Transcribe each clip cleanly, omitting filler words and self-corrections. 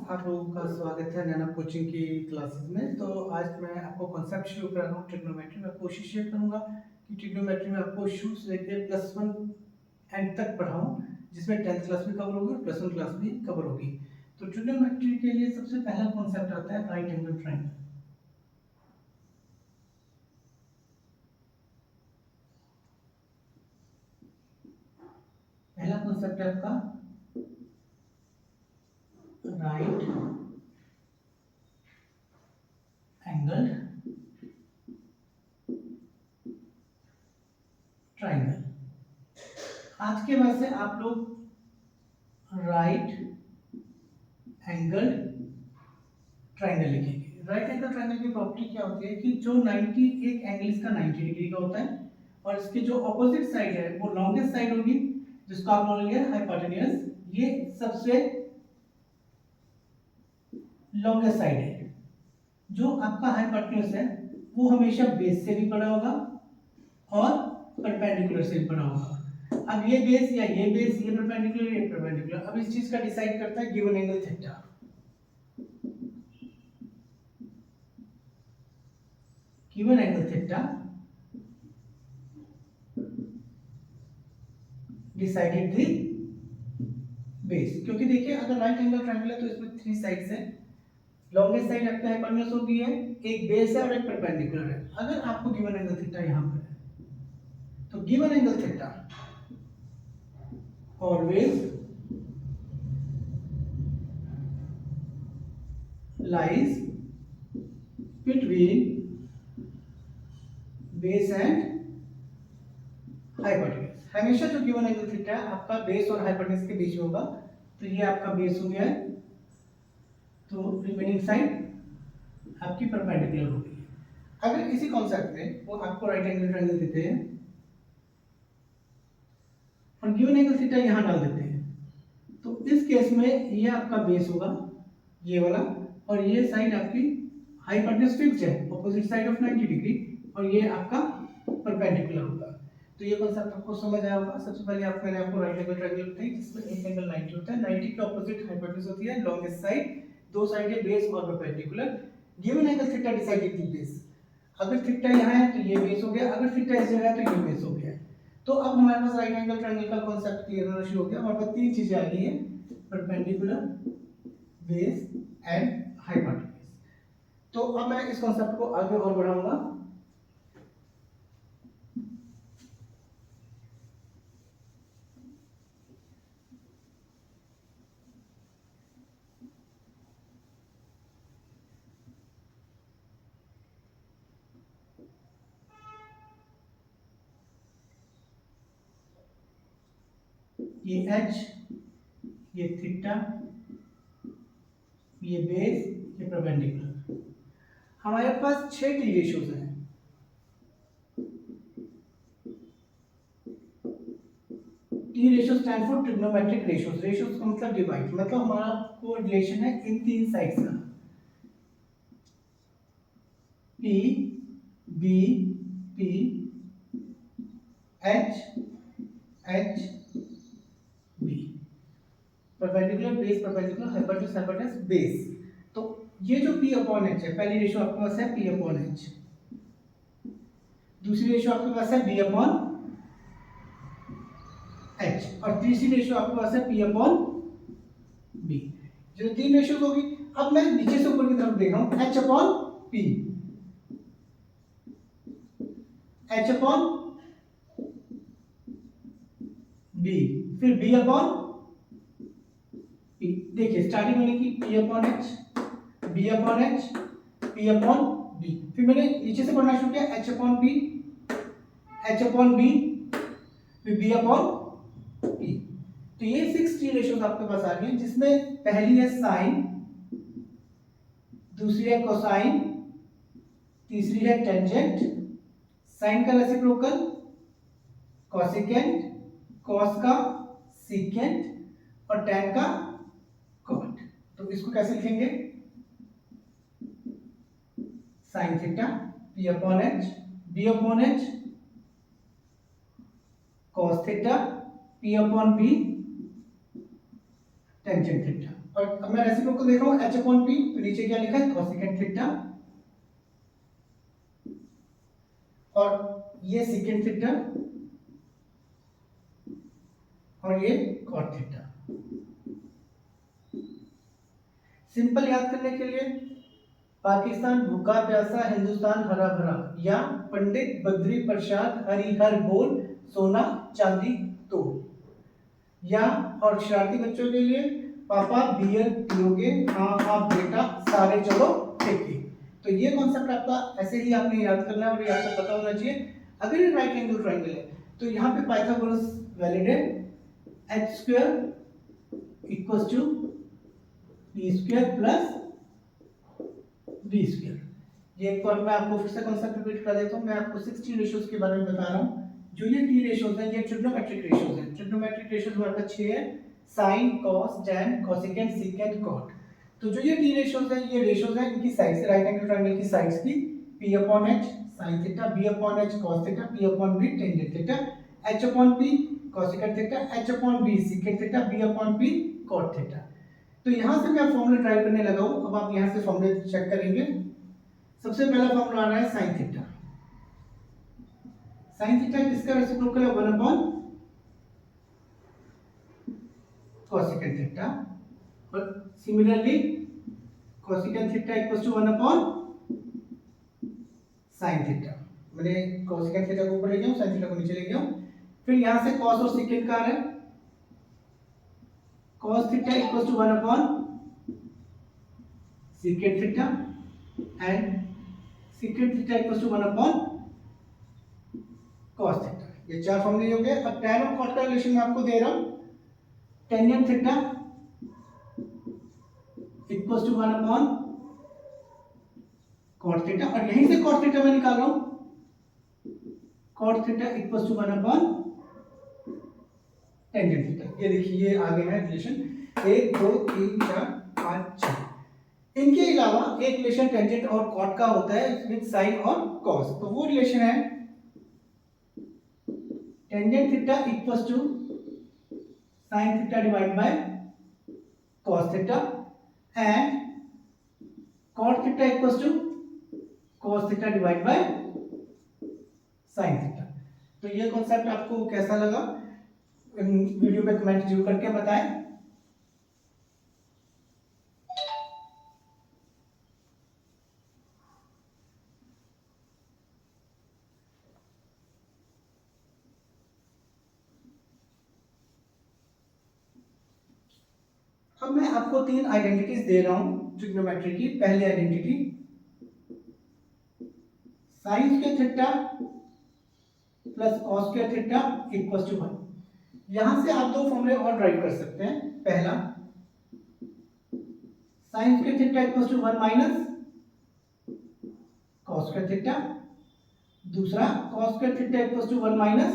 आप लोगों का स्वागत है नैना कोचिंग की क्लासेस में। तो आज मैं आपको कॉन्सेप्ट शुरू कर रहा हूँ ट्रिग्नोमेट्री में। कोशिश ये करूँगा कि ट्रिग्नोमेट्री में आपको शुरू से लेकर +1 एंड तक पढ़ाऊँ, जिसमें 10th क्लास भी कवर होगी और +1 क्लास भी कवर होगी। तो ट्रिग्नोमेट्री के लिए सबसे पहला कॉन्सेप्ट आता है राइट एंगल ट्राइंगल। पहला कॉन्सेप्ट है आपका राइट एंगल ट्राइंगल। आज के बाद से आप लोग राइट एंगल ट्राइंगल लिखेंगे। राइट एंगल ट्राइंगल की प्रॉपर्टी क्या होती है कि जो 90 एक एंगल इसका 90 डिग्री का होता है और इसके जो ऑपोजिट साइड है वो लॉन्गेस्ट साइड होगी, जिसको आप बोलेंगे हाइपोटेन्यूज। ये सबसे लॉन्गेस्ट साइड है। जो आपका हाइपोटेन्यूज है वो हमेशा बेस से भी बड़ा होगा और परपेंडिकुलर से भी बड़ा होगा। अब ये बेस या ये बेस, ये परपेंडिकुलर, अब इस चीज का डिसाइड करता है given angle theta. Given angle theta decided the base. क्योंकि देखिए अगर राइट एंगल ट्रायंगल है तो इसमें 3 साइड्स हैं। लॉन्गेस्ट साइड आपका हाइपोटेन्यूज होगी है, एक बेस है और एक परपेंडिकुलर है। अगर आपको गिवन एंगल थीटा यहां पर है तो given angle theta always lies between base and hypotenuse. हमेशा जो गिवन एंगल थीटा है आपका बेस और हाइपोटेन्यूज के बीच में होगा। तो ये आपका बेस हो गया है, तो रिमेनिंग साइड आपकी परपेंडिकुलर हो गई है। अगर इसी कॉन्सेप्ट में वो आपको राइट एंगल ट्रायंगल देते हैं और गिवन एंगल थीटा यहां डाल देते हैं, तो इस केस में ये आपका बेस होगा ये वाला, और ये साइड आपकी हाइपोटेन्यूज फिक्स्ड है ऑपोजिट साइड ऑफ 90 डिग्री, और ये आपका परपेंडिकुलर होगा। तो ये कॉन्सेप्ट आपको समझ आया होगा। सबसे पहले मैंने आपको राइट एंगल ट्रायंगल बताई जिसमें एक एंगल 90 होता है। 90 के ऑपोजिट हाइपोटेन्यूज होती है लॉन्गेस्ट साइड, दो साइड है बेस और perpendicular. Given angle theta decided the base. अगर थीटा यहां है तो ये बेस हो गया, अगर थीटा इस जगह है तो ये बेस हो गया। तो अब हमारे पास राइट एंगल ट्रायंगल का कॉन्सेप्ट क्लियर होना शुरू हो गया। हमारे पास तीन चीजें आ गई हैं, परपेंडिकुलर, बेस एंड हाइपोटेन्यूज। तो अब मैं इस कॉन्सेप्ट को आगे और बढ़ाऊंगा। ये h, ये थीटा, ये बेस, ये परपेंडिकुलर। हमारे पास 6 टी रेशियोज हैं। T ratio stand for trigonometric ratios. Ratios का मतलब डिवाइड, मतलब हमारा को रिलेशन है इन तीन साइड्स का, P B P H H B, perpendicular base perpendicular hypotenuse hypotenuse base. तो ये जो P अपॉन H है, पहली रेशियो आपके पास है P अपॉन H, दूसरी रेशियो आपके पास है B अपॉन H, और तीसरी रेशियो आपके पास है P अपॉन B। जो तीन रेशियोज होगी, अब मैं नीचे से ऊपर की तरफ देख रहा हूं, H upon P, H upon B, फिर B अपॉन P। देखिए स्टार्टिंग मैंने की P upon H, B upon H, P upon B, फिर मैंने नीचे से पढ़ना शुरू किया H upon P, H upon B, फिर B अपॉन P। तो ये 6 रेशियोज आपके पास आ गई, जिसमें पहली है साइन, दूसरी है कोसाइन, तीसरी है टेंजेंट, साइन का रेसिप्रोकल कोसेकेंट, कॉस का सीकेंट और टैन का कॉट। तो इसको कैसे लिखेंगे, sine theta P upon H, B upon H, cos theta P upon B, tangent theta. और अब मैं रेसिप्रोकल देख रहा हूँ h अपॉन p, तो नीचे क्या लिखा है कोसेकेंट थीटा, और ये सेकेंट थीटा और ये कॉट थीटा। सिंपल याद करने के लिए पाकिस्तान भूखा प्यासा हिंदुस्तान हरा भरा, या पंडित बद्री प्रसाद हरिहर बोल सोना चांदी तोड़, या और शरारती बच्चों के लिए पापा बियर पियोगे, हाँ हाँ बेटा सारे चलो ठेके। तो ये कॉन्सेप्ट आपका ऐसे ही आपने याद करना है और ये आपको पता होना चाहिए। अगर ये राइट एंगल ट्रायंगल है तो यहाँ पे पाइथागोरस वैलिड है, h square equals to p square plus b square. ये एक बार मैं आपको फिर से कॉन्सेप्ट रिपीट कर देता हूँ। मैं आपको 60 रेशियोज के बारे में बता रहा हूँ। जो ये टी रेशियोज हैं ये ट्रिग्नोमेट्रिक रेशियोज हैं। ट्रिग्नोमेट्रिक रेशियोज हमारे 6 है, sine cos tan cosecant secant cot. तो जो ये टी रेशियोज हैं ये रेशियोज हैं इनकी साइड्स, राइट एंगल ट्रायंगल की साइड्स की, p upon h sin theta, b upon h cos theta, p upon b tangent theta, h upon p cosecant theta, h upon b secant theta, b upon p cot theta. तो यहां से मैं formula drive करने लगा हूं। अब आप यहां से फॉर्मूले चेक करेंगे। सबसे पहला फॉर्मूला आ रहा है sin थीटा। sin थीटा किसका रेसिप्रोकल है 1 अपॉन कोसेकेंट थीटा, और similarly cosecant theta equals to 1 upon sin theta. मैंने कोसेकेंट थीटा को ऊपर ले गया हूं, sin थीटा को नीचे ले गया हूं। फिर यहां से cos और secant का आ रहा है, cos theta equals to 1 upon secant theta and secant theta equals to 1 upon cos theta. ये चार फॉर्मूले हो गए। अब tan और cot का रिलेशन मैं आपको दे रहा हूं, tangent theta equals to 1 upon cot theta, और यहीं से cot थीटा मैं निकाल रहा हूं, cot theta equals to 1 upon tangent theta. ये देखिए ये आगे है रिलेशन 1 2 3 4 5 6। इनके अलावा एक रिलेशन टेंजेंट और कॉट का होता है विद साइन और कॉस। तो वो रिलेशन है tangent theta equals to sine theta divide by cos theta and cot theta equals to cos theta divide by sine theta. तो ये कॉन्सेप्ट आपको कैसा लगा वीडियो पे कमेंट जरूर करके बताएं। अब मैं आपको 3 आइडेंटिटीज दे रहा हूं ट्रिग्नोमेट्री की। पहली identity sine square theta plus cos square theta equals to 1। यहां से आप दो फॉर्मूले और ड्राइव कर सकते हैं। पहला sine square theta equals to 1 minus cos square theta, दूसरा cos square theta equals to 1 minus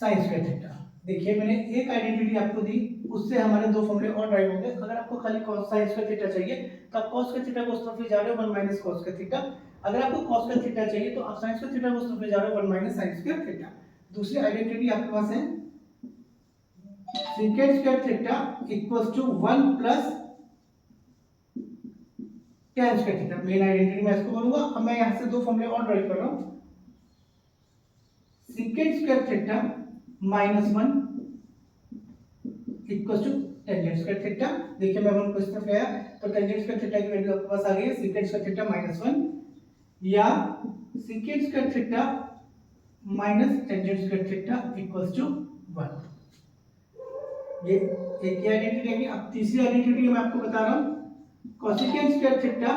sine square theta. देखिए मैंने एक आइडेंटिटी आपको दी, उससे हमारे दो फॉर्मूले और ड्राइव हो गए। अगर आपको खाली cos sin स्क्वायर थीटा चाहिए तो आप cos स्क्वायर थीटा को उस तरफ ले जा रहे हो 1 माइनस cos स्क्वायर थीटा। अगर आपको cos स्क्वायर थीटा चाहिए तो आप sin स्क्वायर थीटा को उस तरफ ले जा रहे हो 1 माइनस sin स्क्वायर थीटा। दूसरी आइडेंटिटी आपके पास है secant square theta equals to 1 plus tan square theta. Main identity मैं इसको बोलूंगा। अब मैं यहां से दो फॉर्मूले और ड्राइव कर रहा हूं, secant square theta minus 1 equals to tangent square theta. देखिए मैं 1 को इस तरफ गया तो टेंजेंट स्क्वायर थीटा की वैल्यू आपके पास आ गई है secant स्क्वायर थीटा माइनस 1, या secant square theta minus tangent square theta equals to 1। ये एक ही आइडेंटिटी है। अब तीसरी आइडेंटिटी मैं आपको बता रहा हूं, cosecant square theta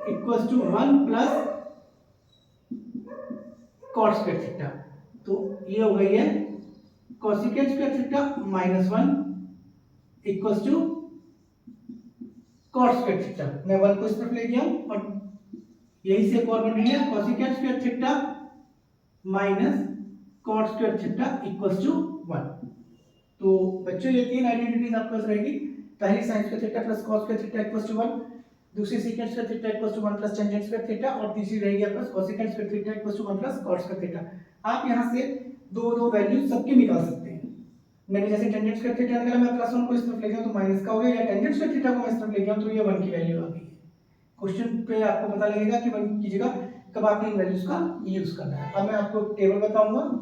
equals to 1 plus cot square theta. तो ये हो गई है cosecant square theta minus 1 equals to cot square theta. मैं 1 को इस तरफ ले गया हूं और यही से एक और बन रही है cosecant square theta minus cot square theta equals to 1। तो बच्चों ये तीन आइडेंटिटीज आपके पास रहेगी। पहली sin square theta plus cos square theta equals to 1, दूसरी secant square theta equals to 1 plus tangent square theta, और तीसरी रहेगी आपके पास cosecant square theta equals to 1 plus cot square theta. आप यहां से दो दो वैल्यू सबकी निकाल सकते हैं। मैंने जैसे टेंजेंट स्क्वायर थीटा निकाला, मैं +1 को इस तरफ ले गया तो माइनस का हो गया, या टेंजेंट स्क्वायर थीटा को मैं इस तरफ ले गया तो ये 1 की वैल्यू आ गई है। क्वेश्चन पे आपको पता लगेगा कि 1 की जगह कब आपने इन वैल्यूज का यूज करना है। अब मैं आपको टेबल बताऊंगा।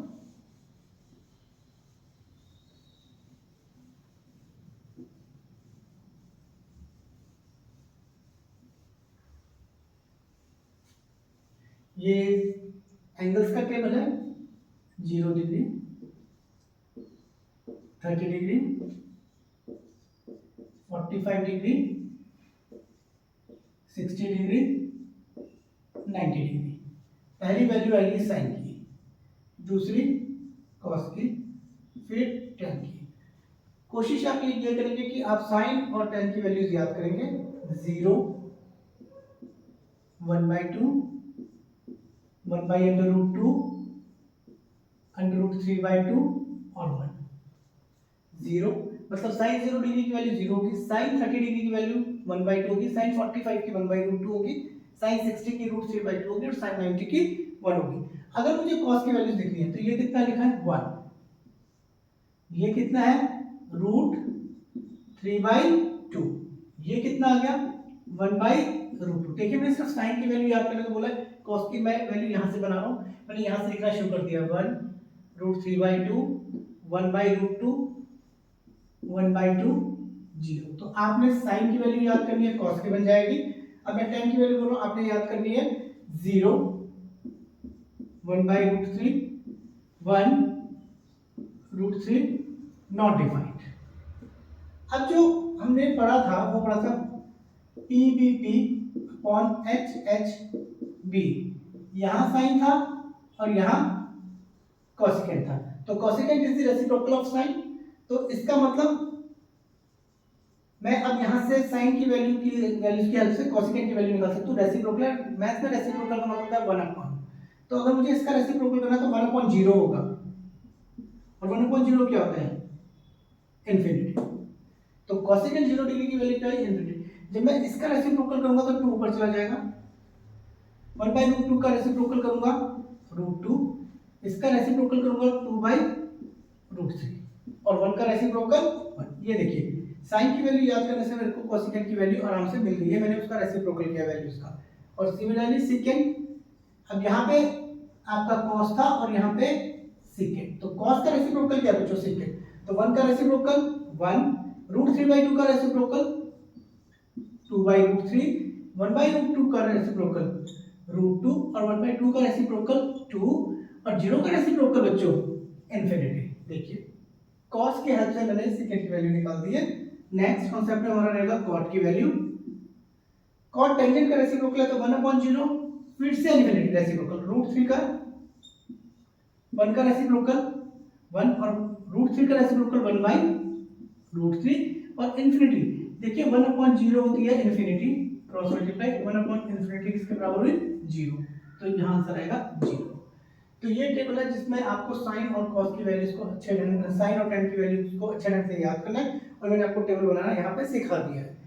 ये एंगल्स का टेबल है, 0 degree, 30 degree, 45 degree, 60 degree, 90 degree. पहली वैल्यू आएगी साइन की, दूसरी कॉस की, फिर टेन की। कोशिश आप ये करेंगे कि आप साइन और टेन की वैल्यूज याद करेंगे। 0, 1/2, 1/√2, √3/2 और 1। 0 मतलब साइन 0 डिग्री की वैल्यू 0 होगी, साइन 30 डिग्री की वैल्यू 1/2 होगी, साइन 45 की 1/√2 होगी, साइन 60 की √3/2 होगी और साइन 90 की 1 होगी। अगर मुझे कॉस की वैल्यूज दिखनी है तो ये कितना लिखा है 1, ये कितना है √3/2, ये कितना आ गया 1/√2। देखिए मैंने सिर्फ साइन की वैल्यू याद करने को बोला है, कॉस की मैं वैल्यू यहां से बना रहा हूं, मैंने यहां से लिखना शुरू कर दिया 1 √3/2, 1/√2, 1/2, 0। तो आपने साइन की वैल्यू याद करनी है, कॉस की बन जाएगी। अब मैं टेन की वैल्यू बोलूं, आपने याद करनी है 0, 1/√3, 1√3 नॉट डिफाइंड। अब जो हमने पढ़ा था वो पढ़ा था PBP/HHB, यहां साइन था और यहां कोसेकेंट था। तो cosecant is the reciprocal of sine, तो इसका मतलब मैं अब यहां से साइन की वैल्यूज की हेल्प से कोसेकेंट की वैल्यू निकाल सकता हूं। रेसिप्रोकल मैथ में रेसिप्रोकल का मतलब है 1/, तो अगर मुझे इसका रेसिप्रोकल करना है तो 1/0 होगा, और 1/0 क्या होता है इनफिनिटी। तो कोसेकेंट 0 डिग्री की वैल्यू क्या है इनफिनिटी। जब मैं इसका रेसिप्रोकल करूंगा तो 2 ऊपर चला जाएगा, 1/√2 का रेसिप्रोकल करूंगा √2, इसका रेसिप्रोकल करूंगा 2/√3 और 1 का रेसिप्रोकल 1। ये देखिए साइन की वैल्यू याद करने से मेरे को कोसेकेंट की वैल्यू आराम से मिल गई है, मैंने उसका रेसिप्रोकल किया वैल्यूज का। और सिमिलरली सेकेंड, अब यहाँ पे आपका कॉस था और यहाँ पे सेकेंड, तो कॉस का रेसिप्रोकल क्या बच्चों सेकेंड, तो 1 का रेसिप्रोकल 1, √3/2 का रेसिप्रोकल 2/√3, 1/√2 का रेसिप्रोकल √2 और 1/2 का रेसिप्रोकल 2 और 0 का रेसिप्रोकल बच्चों इनफिनिटी। देखिए कॉस की हेल्प से मैंने सेकेंड की वैल्यू निकाल दी है। नेक्स्ट कॉन्सेप्ट में हमारा रहेगा कॉट की वैल्यू। कॉट टेंजेंट का रेसिप्रोकल है तो 1/0, फिर से इनफिनिटी रेसिप्रोकल √3 का, 1 का रेसिप्रोकल 1 और √3 का रेसिप्रोकल 1/√3 और इनफिनिटी। देखिए 1/0 होती है इनफिनिटी, क्रॉस मल्टीप्लाई 1/∞ किसके बराबर हुई 0, तो यहाँ आंसर आएगा 0। तो ये टेबल है जिसमें आपको साइन और कॉस की वैल्यूज को अच्छे ढंग से, साइन और टेन की वैल्यूज को अच्छे ढंग से याद करना है, और मैंने आपको टेबल बनाना यहाँ पे सिखा दिया है।